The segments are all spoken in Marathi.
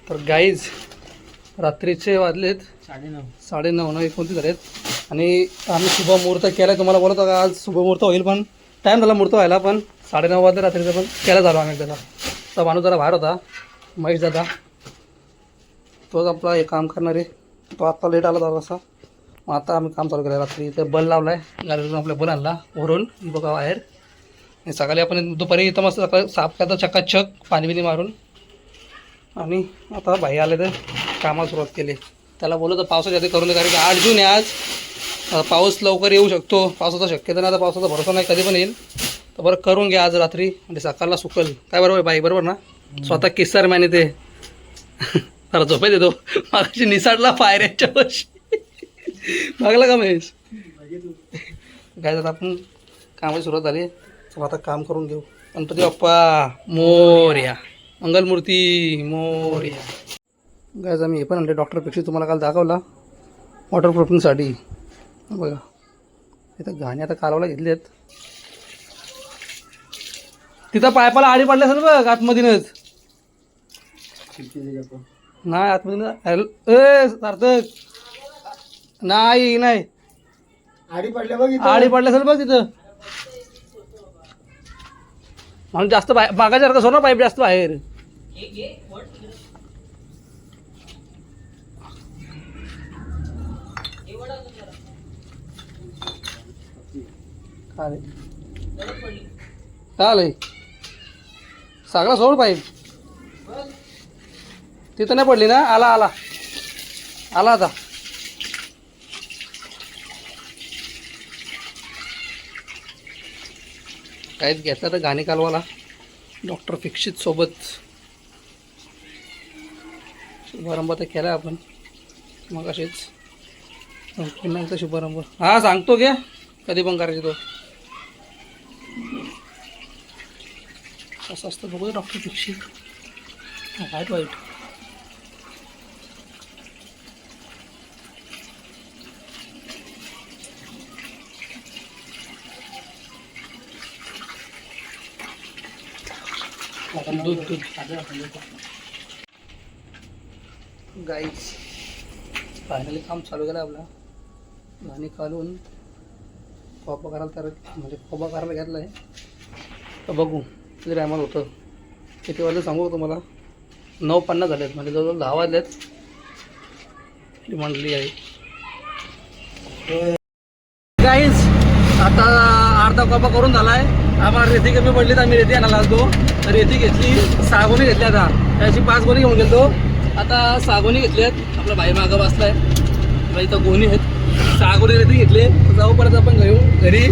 तर गाईज रात्रीचे वाजलेत 9:30 29 झालेत आणि आम्ही शुभमुहूर्त केला आहे. तुम्हाला बोलतो का आज शुभमुहूर्त होईल, पण टाईम झाला मुहूर्त व्हायला, पण 9:30 वाजले रात्रीचं, पण केला झालो आम्ही त्याला. तर माणूस जरा बाहेर होता, महेश दादा, तोच आपला हे काम करणारे, तो आत्ता लेट आला जरा असा. मग आता आम्ही काम चालू केलं रात्री. इथं बल लावला आहे, गाडीतून आपल्या बल आणला वरून बघा बाहेर. आणि सकाळी आपण दुपारी इथं मस्त सकाळी साफ करतो चकाचक पाणी बिणी मारून. आणि आता भाई आले तर कामाला सुरुवात केली. त्याला बोललो तर पावसाच्या आधी करून दे, कारण की 8 जून आहे आज. आता पाऊस लवकर येऊ शकतो, पावसाचा शक्यता नाही, आता पावसाचा भरोसा नाही, कधी पण येईल. तर बरं करून घ्या आज रात्री, म्हणजे सकाळला सुकल. काय बरोबर बाई, बरोबर ना? स्वतः किस्सार मॅने ते जरा झोपे देतो मागाशी निसाडला पायऱ्याच्या वर्षी मागला का महेश काय जात. आपण कामाची सुरुवात झाली, चला आता काम करून घेऊ. गणपती बाप्पा मोरया, मंगलमूर्ती मोरया. गायज आम्ही हे पण आणले डॉक्टर पेक्षा, तुम्हाला काल दाखवला वॉटरप्रूफिंगसाठी. बघा इथं घाणी आता कालवाला घेतली आहेत. तिथं पायपाला आडी पडल्या असेल बघ आतमधीनच. नाही आतमधीन ए सार्थक, नाही आडी पडल्या बघ, आडी पडल्या असेल बघ तिथं. म्हणून जास्त बागाच्या सोना पाईप जास्त बाहेर. काय सगळा सोड पाईप, तिथं नाही पडली ना. आला आला आला आता. काहीच घेतला तर घाणी कालवाला डॉक्टर फिक्षित सोबत शुभारंभ तर केला आपण मग. असेच पुन्हा शुभारंभ हा सांगतो घ्या, कधी पण करायचे तो कसं असतं बघू डॉक्टर फिक्षित. वाईट वाईट दूध दूध गाईज फायनली काम चालू केलं आपला. घाणी काढून खोबा करायला तर म्हणजे खोबा करायला घेतला आहे. तर बघू किती टायमाला होतं, किती वाजले सांगू तुम्हाला. 9:50 झालेत, म्हणजे जवळजवळ 10 वाजलेत. ती म्हणली आहे गाईज. आता अर्धा खोबा करून झाला आहे. आम्हाला रेती कमी पडली तर आम्ही रेती आणायला आलो. तर रेती घेतली, 6 गोणी घेतल्या. आता त्याची 5 गोणी घेऊन गेलो. आता 6 गोणी घेतली आहेत. आपला भाई मागं बसला आहे, इथं गोणी आहेत. 6 गोणी रेती घेतली. जाऊ परत आपण घरी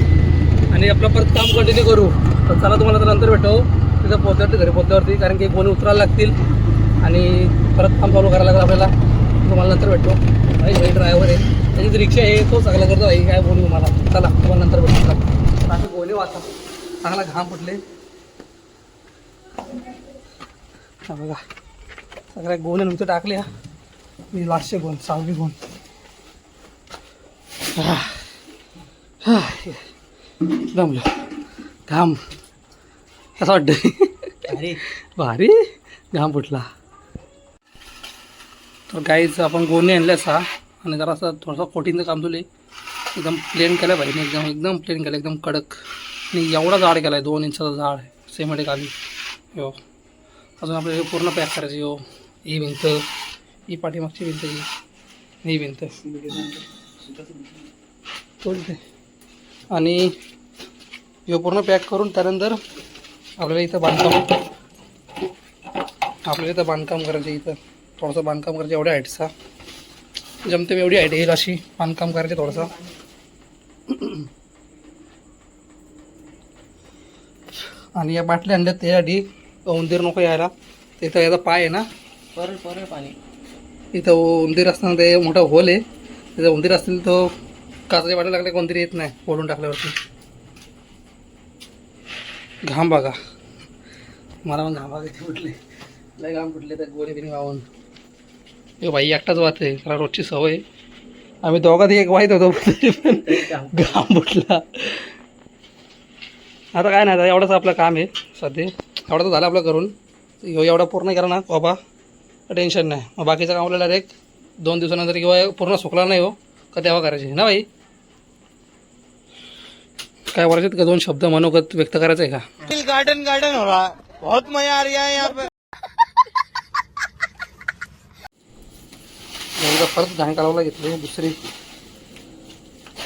आणि आपलं परत काम कंटिन्यू करू. तर चला तुम्हाला तर नंतर भेटू तिथं पोहोचल्यावरती, घरी पोहोचल्यावरती, कारण की गोणी उतरायला लागतील आणि परत काम चालू करायला लागेल आपल्याला. तुम्हाला नंतर भेटतो. भाई ड्रायव्हर आहे, त्याची रिक्षा आहे, तो चांगला करतो. भाई काय बोलू मला. चला तुम्हाला नंतर भेटतो. आता गोणी वाचा, चांगला घाम फुटले. हा बघा सगळ्या गोण्या नंतर टाकल्या. मी लास्टचे गोण 6वी गोण. जमलं घाम कसं वाटतं भारी घाम फुटला. तर गाईच आपण गोणी आणल्या 6 आणि जरासं थोडंसं कोटिंगचं काम तुले एकदम प्लेन केलं पाहिजे. एकदम प्लेन केलं, एकदम कडक. आणि एवढा जाड केला आहे, 2 इंचाचा जाड आहे सिमेंट खाली. हो अजून आपल्याला हे पूर्ण पॅक करायची. हो ही भिंत, ही पाठीमागची भिंत, ही भिंत तोडते. आणि हे पूर्ण पॅक करून त्यानंतर आपल्याला इथं बांधकाम करायचं. इथं थोडंसं बांधकाम करायचं. एवढ्या हाईटचा जमते, एवढी हाईट येईल अशी बांधकाम करायचे थोडंसं. आणि या बाटल्या आणल्यात त्यासाठी उंदीर नको यायला. तिथं याचा पाय आहे ना, पर पाणी इथं उंदीर असताना ते मोठा होल आहे, तिथं उंदीर असतील तो काचाच्या बाटल्या लागल्या उंदीर येत नाही फोडून टाकल्यावरती. घाम बघा, मला पण घाम बघा किती फुटले, लय घाम फुटले त्या गोणी बिणी वाहून. हे भाई एकटाच वाहते, त्याला रोजची सवय. आम्ही दोघात एक वाईट होतो पण घाम फुटला. आता काय नाही, आता एवढंच आपलं काम आहे सध्या. एवढं तर झालं आपलं करून. एवढा पूर्ण केला ना बाबा टेन्शन नाही. मग बाकीचं काम आपल्याला डायरेक्ट 2 दिवसानंतर किंवा पूर्ण सुकला नाही हो का तेव्हा करायचे ना भाई. काय बोलायचं का 2 शब्द मनोगत व्यक्त करायचं आहे का. गार्डन गार्डन हो रहा बहुत मजा आ रहा है यहाँ पे. परत घाण कालवला घेतली दुसरी.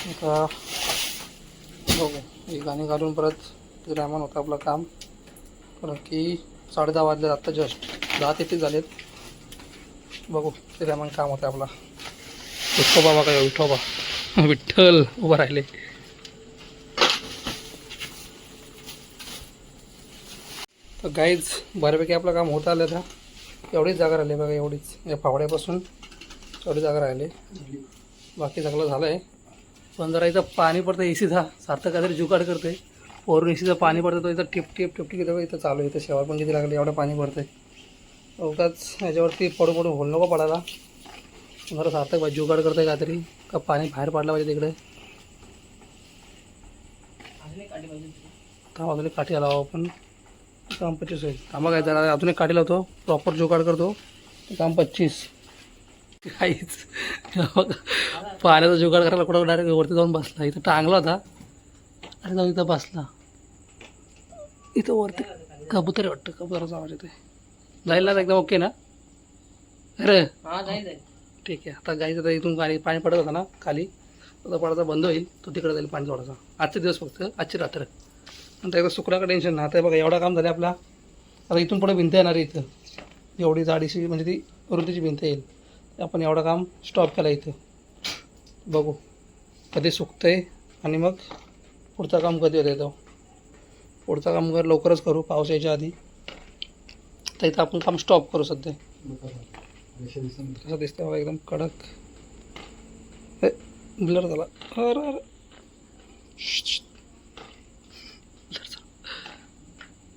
आता बघू ही गाणी घालून परत ग्रामन होतं आपलं काम. कारण की 10:30 वाजले आत्ता जस्ट 10:33 झालेत. बघू ते ग्रामन काम होतं आपला. विठोबा काय विठोबा विठ्ठल उभं राहिले. तर गाईज बऱ्यापैकी आपलं काम होत आलं आता. एवढीच जागा राहिली बघा, एवढीच या फावड्यापासून एवढी जागा राहिली. बाकी सगळं झालं आहे. पण जरा इथं पाणी पडतं एसीचा सारखं काहीतरी जुगाड करते. वरून एसीचं पाणी पडतं तो इथं टिप टिप टिप टिप इथं चालू आहे. इथं शेवाळ पण किती लागले एवढं पाणी पडतं आहे. अवघाच ह्याच्यावरती पडू पडू होल नको पडायला. जरा सार्थक भाई जुगाड करतं आहे काहीतरी का पाणी बाहेर पडलं पाहिजे तिकडे. का अजून एक काठी आला आपण काम 25 होईल. कामा काय जरा अजून एक काठी लावतो प्रॉपर जुगाड करतो काम 25. काहीच पाण्याचा जुगाड करायला कुठं डायरेक्ट वरती जाऊन बसला. इथं टांगला होता आणि जाऊन इथं बसला. इथं वरती कबूतर आहे वाटतं. कबुतराचा आवाज येतोय. जाईल ना एकदम ओके ना. अरे ठीक आहे. आता गाईचं तर इथून पाणी पडत होता ना खाली आता पडायचा बंद होईल. तो तिकडे जाईल पाणी थोडासा. आजचे दिवस फक्त आजची रात्र नंतर एकदा सुकला का टेन्शन नाही. आता बघा एवढा काम झालं आपला. आता इथून पुढे भिंत येणार आहे इथं एवढी जाडीशी म्हणजे ती रुंदीची भिंत येईल. आपण एवढं काम स्टॉप केला इथं. बघू कधी सुकतं आहे आणि मग पुढचं काम कधी होतं येतो. पुढचं काम लवकरच करू पाऊस यायच्या आधी. तर इथं आपण काम स्टॉप करू सध्या. कसं दिसतं बघा एकदम कडक. ब्लर झाला. अरे अरे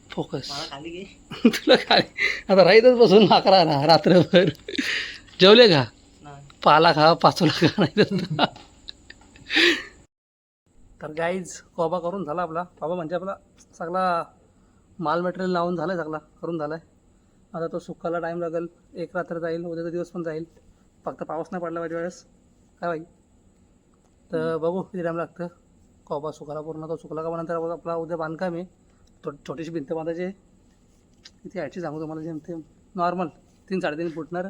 फोकस तुला काय आता राहीतच बसून नाकरा ना रात्रभर. जेवले का पाला खा पाचोला खा नाही तर गाईज कोबा करून झाला आपला. कोबा म्हणजे आपला सगळा माल मटेरियल लावून झालं आहे. सगळा करून झाला आहे. आता तो सुकायला टाईम लागेल. एक रात्र जाईल उद्याचा दिवस पण जाईल. फक्त पाऊस नाही पडला पाहिजे वेळेस काय बाई. तर बघू किती टाईम लागतं कोबा सुकायला पूर्ण. तो सुकला का नंतर आपला उद्या बांधकाम आहे. छोटीशी भिंत बांधायची. किती हाईटची सांगू तुम्हाला जेमतेम नॉर्मल 3-3.5 फुटणार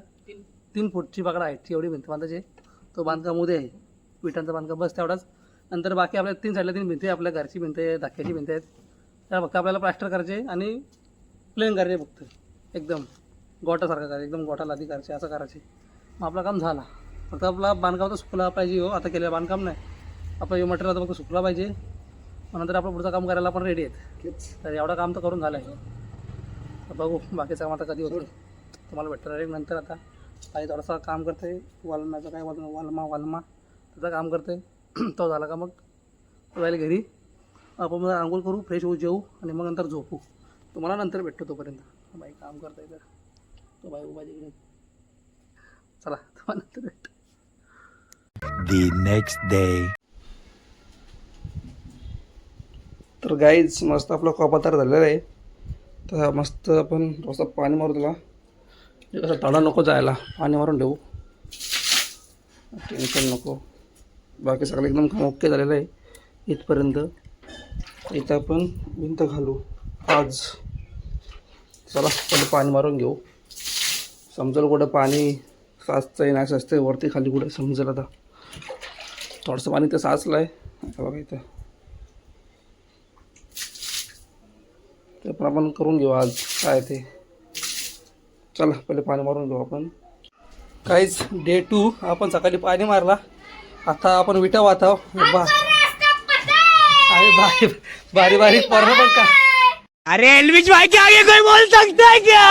3 फुटची पकडा हाईटची एवढी भिंत बांधायची. तो बांधकाम उद्या आहे. विटांचा बांधकाम बस तेवढाच. नंतर बाकी आपल्या 3 साईडला 3 भिंती. आपल्या घरची भिंत आहे धाक्याची भिंत आहेत. त्या फक्त आपल्याला प्लास्टर करायचे आणि प्लेन करायचे फक्त एकदम गोटासारखं करायचं. एकदम गोटा लादी करायचे असं करायचे. मग आपलं काम झाला. फक्त आपला बांधकाम तर सुकला पाहिजे हो. आता केलेलं बांधकाम नाही आपलं हे मटेरियल आता फक्त सुकला पाहिजे. मग नंतर आपण पुढचं काम करायला पण रेडी आहेत. तर एवढं काम तर करून झालं आहे. तर बघू बाकीचं काम आता कधी होतं तुम्हाला भेटतं डायरेक्ट नंतर. आता काही थोडासा काम करतं आहे वालमाचं काय वालमा त्याचं काम करतं आहे. तो झाला का मग जायला घरी. आपण मग आंघोळ करू फ्रेश होऊ जेवू आणि मग नंतर झोपू. तुम्हाला नंतर भेटतो तोपर्यंत. बाई काम करता येतं तो बाई उभा तिकडे. चला तुम्हाला नंतर भेटतो. The next day. तर गाईज मस्त आपला कोबा तयार झालेला आहे. तर मस्त आपण थोडंसं पाणी मारू त्याला. कसं तडा नको जायला पाणी मारून ठेवू. टेन्शन नको. बाकी सगळं एकदम काम ओके झालेलं आहे इथपर्यंत. इथं आपण भिंत घालू आज. चला पहिले पाणी मारून घेऊ. समजेल कुठं पाणी साचतं आहे नाही साचतं आहे वरती खाली कुठे समजेल. आता थोडंसं पाणी तर साचलं आहे बघा इथं. ते पण आपण करून घेऊ आज काय ते. चला पहिले पाणी मारून घेऊ आपण. काहीच डे 2 आपण सकाळी पाणी मारला. आता आपण विटा वाहतो. अरे बारी बारीक पोरं पण का. अरे एल्विश भाई के आगे कोई बोल सकता है क्या.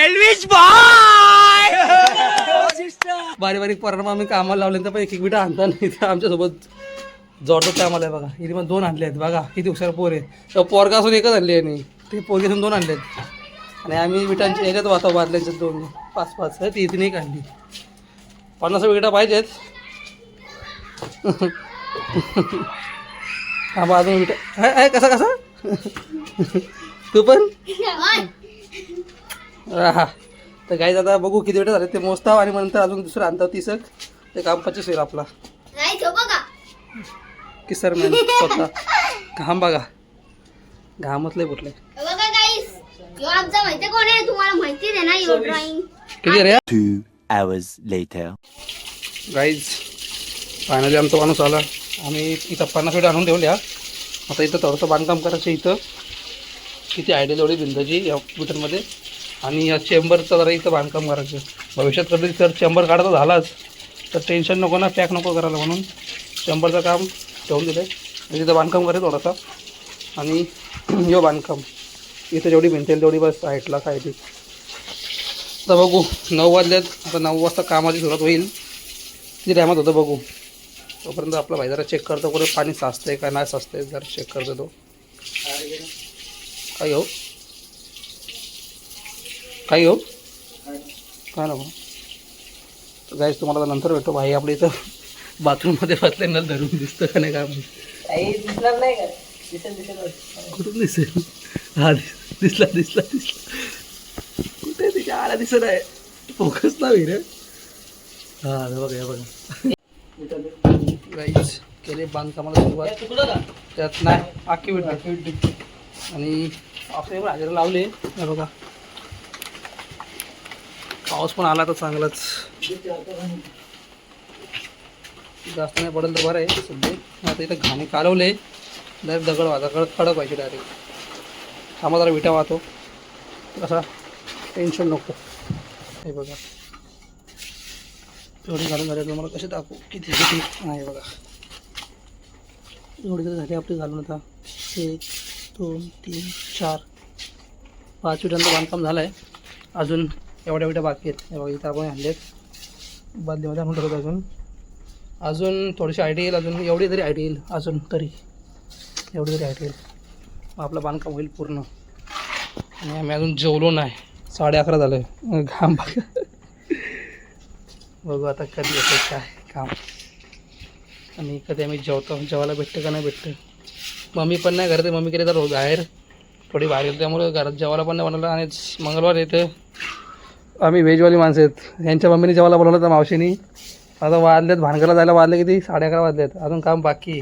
एल्विश भाई बारीक बारीक पोरांना आम्ही कामाला लावले तर पण एक विटा आणता नाही. ते आमच्यासोबत जोडतो ते आम्हाला बघा. इथे पण 2 आणले आहेत बघा. किती हुशार पोर आहे. पोरगा असून एकच आणली आहे. ते पोरगेसून 2 आणले आहेत. आणि आम्ही विटांच्या याच्यात वाहतो बादल्यांच्यात 2 5 ती इथे नाही काढली. 50 विटा पाहिजेत. हा अजून विटा आहे कसा तू पण हा तर गाईज आता बघू किती वेळ झाले ते मोजताव आणि नंतर अजून दुसरं आणताव तिसक ते काम 25 होईल आपला किसरमॅन स्वतः घाम बघा घामच लय फुटले किती रे 2 hours later. गाईज फायनली आमचा माणूस आला आम्ही इथं 50 वेळ आणून ठेवल्या आता इथं थोडंसं बांधकाम करायचं इथं किती आयडिया एवढी भिंतची या हॉस्पिटलमध्ये आणि या चेंबरचं जरा इथं बांधकाम करायचं भविष्यात कधी तर चेंबर काढायचा झालाच तर टेन्शन नको ना पॅक नको करायला म्हणून चेंबरचं काम ठेवून दिलं आहे तिथं बांधकाम करायचं थोडासा आणि यो बांधकाम इथं जेवढी भिंत येईल तेवढी बस हाईटला काय ती आता बघू 9 वाजल्यात आता 9 वाजता कामाची सुरुवात होईल किती टायमात होतं बघू तोपर्यंत आपला भाई जरा चेक करतो कुठे पाणी साचतंय का नाही साचतंय जरा चेक करतो तो काय हो काय हो काय नको गाईस तुम्हाला आता नंतर भेटतो भाई आपल्या इथं बाथरूममध्ये बसले नल धरून दिसतं का नाही काय कुठून दिसेल हा दिसला दिसला दिसला कुठे तिच्या आला दिसत आहे फोकस ना रे हा बघा या बघा गाईस केले बांधकामाला सुरुवात त्यात नाही आखी विट आणि आपले पण हजेरा लावले हे बघा पाऊस पण आला तर चांगलाच जास्त नाही पडेल तर बरं आहे सध्या आता इथं घाणे कालवले डायरेक्ट दगड वाजा कडक व्हायचे डायरेक्ट थांबा जरा विटा वाहतो कसा टेन्शन नको हे बघा एवढी घालून झाली तुम्हाला कसे दाखवू किती किती आहे बघा एवढी तरी झाली आपली घालून आता 1 2 3 4 5 विटांचं बांधकाम झालं आहे अजून एवढ्या विटा बाकी आहेत हे बघा इथं आपण आणलेत बादलीमध्ये आणून ठरवतो अजून थोडीशी आयटी येईल अजून एवढी तरी आयटी येईल अजून तरी एवढी तरी आयटी येईल मग आपलं बांधकाम होईल पूर्ण आणि आम्ही अजून जेवलो नाही 11:30 झालं आहे घाम बघा बघू आता कधी येतं काय काम आणि कधी आम्ही जेवायला भेटतं का नाही भेटतं मम्मी पण नाही घरात मम्मी केली तर बाहेर थोडी बाहेर येते त्यामुळे घरात जेवायला पण नाही बनवलं आणि मंगळवार येतं आम्ही व्हेजवाली माणसं आहेत यांच्या मम्मीने जेवायला बनवलं तर मावशीनी आता वाजलेत भानगरला जायला वाजले किती 11:30 वाजलेत अजून काम बाकी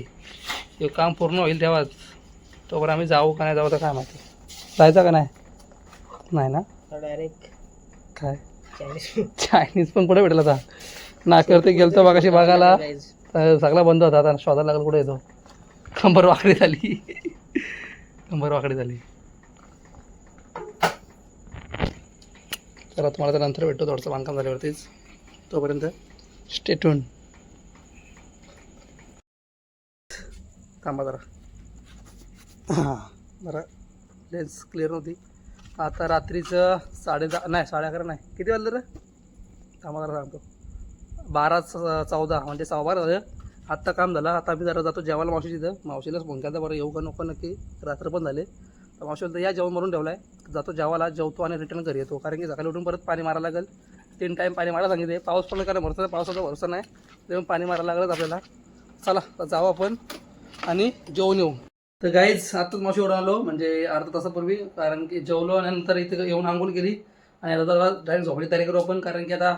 हे काम पूर्ण होईल तेव्हाच तोपर्यंत आम्ही जाऊ का नाही जाऊ तर काय माहिती जायचं का नाही नाही ना डायरेक्ट काय चायनीज पण कुठे भेटला आता नाक्यावरती गेलतो बागाशी बघायला तर सगळा बंद होता आता शोधायला लागला कुठे येतो कंबर वाकडी झाली कंबर वाकडी झाली तर तुम्हाला तर नंतर भेटतो थोडंसं बांधकाम झाल्यावरतीच तोपर्यंत स्टे ट्यून थांबा जरा हां जरा लेन्स क्लिअर नव्हती आता रात्रीचं 10:30 नाही 11:30 नाही किती वाजलं रे थांबा जरा सांगतो 12:14 म्हणजे 12:15 झालं आत्ता काम झालं आता आम्ही जरा जातो जेवायला मावशी तिथं मावशीलाच फोन केला बरं येऊ का नको नक्की रात्र पण झाले तर मावशीला तर या जेवण म्हणून ठेवलं आहे जातो जेवायला जेवतो आणि रिटर्न घरी येतो कारण की सकाळी उठून परत पाणी मारायला लागेल 3 टाईम पाणी मारायला सांगितले पाऊस पडला कारण भरसा पावसाचा भरोसा नाही तेव्हा पाणी मारायला लागलंच आपल्याला चला तर जाऊ आपण आणि जेवून येऊ तर गाईज आत्ताच मावशी एवढं आलो म्हणजे अर्धा तासापूर्वी कारण की जेवलो आणि नंतर इथे येऊन आंघोळ केली आणि आता डायरेक्ट झोपडी तयारी करू आपण कारण की आता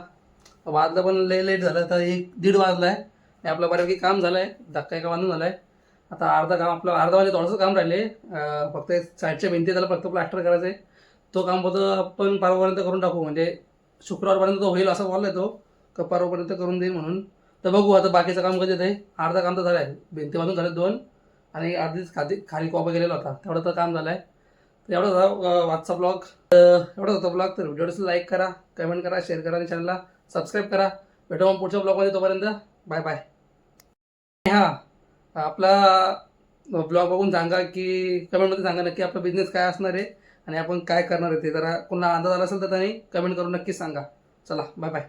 वाजलं पण लेट झालं तर 1-1:30 वाजला आहे आणि आपलं बऱ्यापैकी काम झालं आहे धक्का एका बांधून झाला आहे आता अर्धा काम आपलं अर्धा म्हणजे थोडंसं काम राहिले फक्त साईडच्या भिंती त्याला फक्त प्लास्टर करायचं आहे तो काम फक्त आपण परवापर्यंत करून टाकू म्हणजे शुक्रवारपर्यंत तो होईल असं बोलला आहे तो का परवापर्यंत करून देईल म्हणून तर बघू आता बाकीचं काम कधी आहे अर्धा काम तर झालं आहे भिंती बांधून झाले 2 आणि अर्धीच खाली कॉपा गेलेला होता तेवढं तर काम झालं आहे तर एवढं होता वाजचा ब्लॉग एवढंच होता ब्लॉग तर व्हिडिओला लाईक करा कमेंट करा शेअर करा आणि चॅनलला सबस्क्राईब करा भेटू मग पुढच्या ब्लॉगमध्ये तोपर्यंत बाय बाय हां आपला ब्लॉग बघून सांगा की कमेंटमध्ये सांगा नक्की आपला बिझनेस काय असणार आहे आणि आपण काय करणार आहे ते जरा कोणाला अंदाज आला असेल तर त्यांनी कमेंट करून नक्कीच सांगा चला बाय बाय